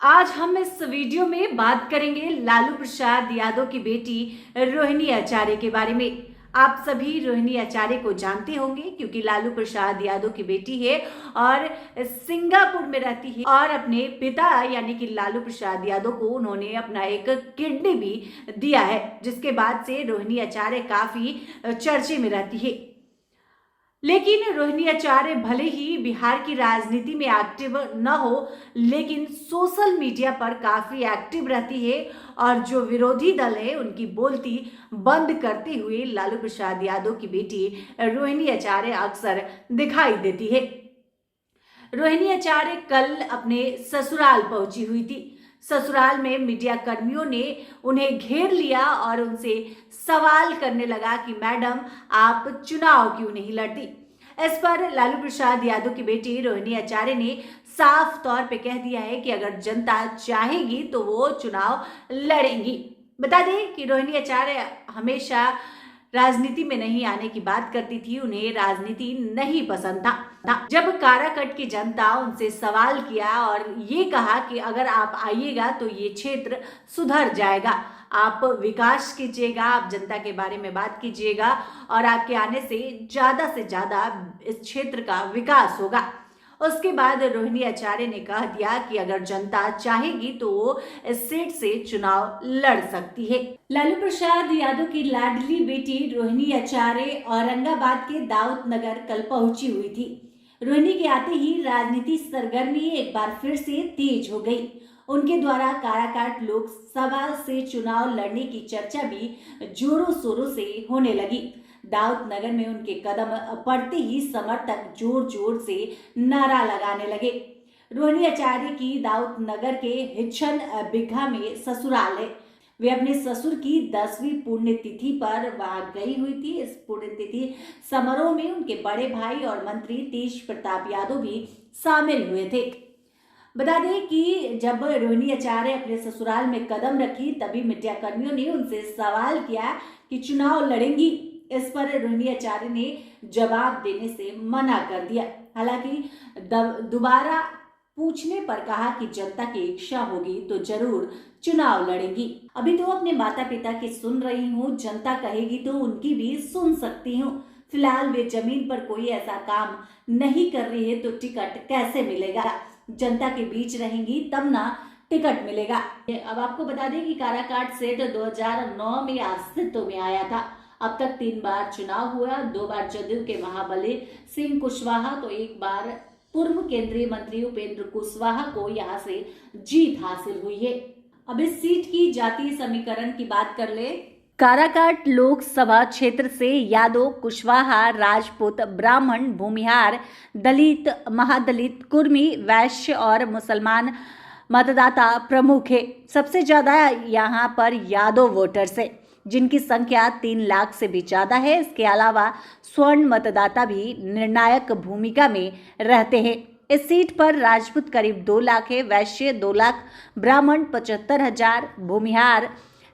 आज हम इस वीडियो में बात करेंगे लालू प्रसाद यादव की बेटी रोहिणी आचार्य के बारे में। आप सभी रोहिणी आचार्य को जानते होंगे क्योंकि लालू प्रसाद यादव की बेटी है और सिंगापुर में रहती है और अपने पिता यानी कि लालू प्रसाद यादव को उन्होंने अपना एक किडनी भी दिया है, जिसके बाद से रोहिणी आचार्य काफी चर्चे में रहती है। लेकिन रोहिणी आचार्य भले ही बिहार की राजनीति में एक्टिव न हो, लेकिन सोशल मीडिया पर काफी एक्टिव रहती है और जो विरोधी दल है उनकी बोलती बंद करते हुए लालू प्रसाद यादव की बेटी रोहिणी आचार्य अक्सर दिखाई देती है। रोहिणी आचार्य कल अपने ससुराल पहुंची हुई थी। ससुराल में मीडिया कर्मियों ने उन्हें घेर लिया और उनसे सवाल करने लगा कि मैडम आप चुनाव क्यों नहीं लड़ती। इस पर लालू प्रसाद यादव की बेटी रोहिणी आचार्य ने साफ तौर पे कह दिया है कि अगर जनता चाहेगी तो वो चुनाव लड़ेंगी। बता दें कि रोहिणी आचार्य हमेशा राजनीति में नहीं आने की बात करती थी, उन्हें राजनीति नहीं पसंद था। जब काराकट की जनता उनसे सवाल किया और ये कहा कि अगर आप आइएगा तो ये क्षेत्र सुधर जाएगा, आप विकास कीजिएगा, आप जनता के बारे में बात कीजिएगा और आपके आने से ज्यादा इस क्षेत्र का विकास होगा। उसके बाद रोहिणी आचार्य ने कह दिया कि अगर जनता चाहेगी तो वो इस सीट से चुनाव लड़ सकती है। लालू प्रसाद यादव की लाडली बेटी रोहिणी आचार्य औरंगाबाद के दाऊद नगर कल पहुंची हुई थी। रोहिणी के आते ही राजनीति सरगर्मी एक बार फिर से तेज हो गई। उनके द्वारा काराकाट लोकसभा से चुनाव लड़ने की चर्चा भी जोरों शोरों से होने लगी। दाऊद नगर में उनके कदम पड़ते ही समर्थक जोर जोर से नारा लगाने लगे। रोहिणी आचार्य की दाऊद नगर के हिचन बिघा में ससुराल है। वे अपने ससुर की 10वीं पुण्यतिथि पर वहां गई हुई थी। इस पुण्यतिथि समारोह में उनके बड़े भाई और मंत्री तेज प्रताप यादव भी शामिल हुए थे। बता दें कि जब रोहिणी आचार्य अपने ससुराल में कदम रखी तभी मीडिया कर्मियों ने उनसे सवाल किया कि चुनाव लड़ेंगी। इस पर रोहिणी आचार्य ने जवाब देने से मना कर दिया। हालांकि दोबारा पूछने पर कहा कि जनता की इच्छा होगी तो जरूर चुनाव लड़ेंगी। अभी तो अपने माता पिता की सुन रही हूँ, जनता कहेगी तो उनकी भी सुन सकती हूँ। फिलहाल वे जमीन पर कोई ऐसा काम नहीं कर रही है तो टिकट कैसे मिलेगा? जनता के बीच रहेंगी तब ना टिकट मिलेगा। अब आपको बता दें कि काराकाट सेट 2009 में अस्तित्व में आया था। अब तक 3 बार चुनाव हुआ, 2 बार जदयू के महाबली सिंह कुशवाहा तो 1 बार पूर्व केंद्रीय मंत्री उपेंद्र कुशवाहा को यहां से जीत हासिल हुई है। अब इस सीट की जातीय समीकरण की बात कर ले। काराकाट लोकसभा क्षेत्र से यादव, कुशवाहा, राजपूत, ब्राह्मण, भूमिहार, दलित, महादलित, कुर्मी, वैश्य और मुसलमान मतदाता प्रमुख है। सबसे ज्यादा यहाँ पर यादव वोटर्स है जिनकी संख्या 3 लाख से भी ज्यादा है। इसके अलावा स्वर्ण मतदाता भी निर्णायक भूमिका में रहते हैं। इस सीट पर राजपूत करीब 2 लाख है, वैश्य 2 लाख, ब्राह्मण 75,000, भूमिहार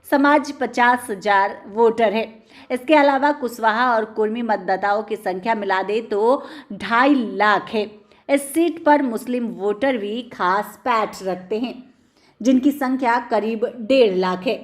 समाज 50,000 वोटर है। इसके अलावा कुशवाहा और कुर्मी मतदाताओं की संख्या मिला दे तो 2.5 लाख है। इस सीट पर मुस्लिम वोटर भी खास पैठ रखते हैं जिनकी संख्या करीब 1.5 लाख है।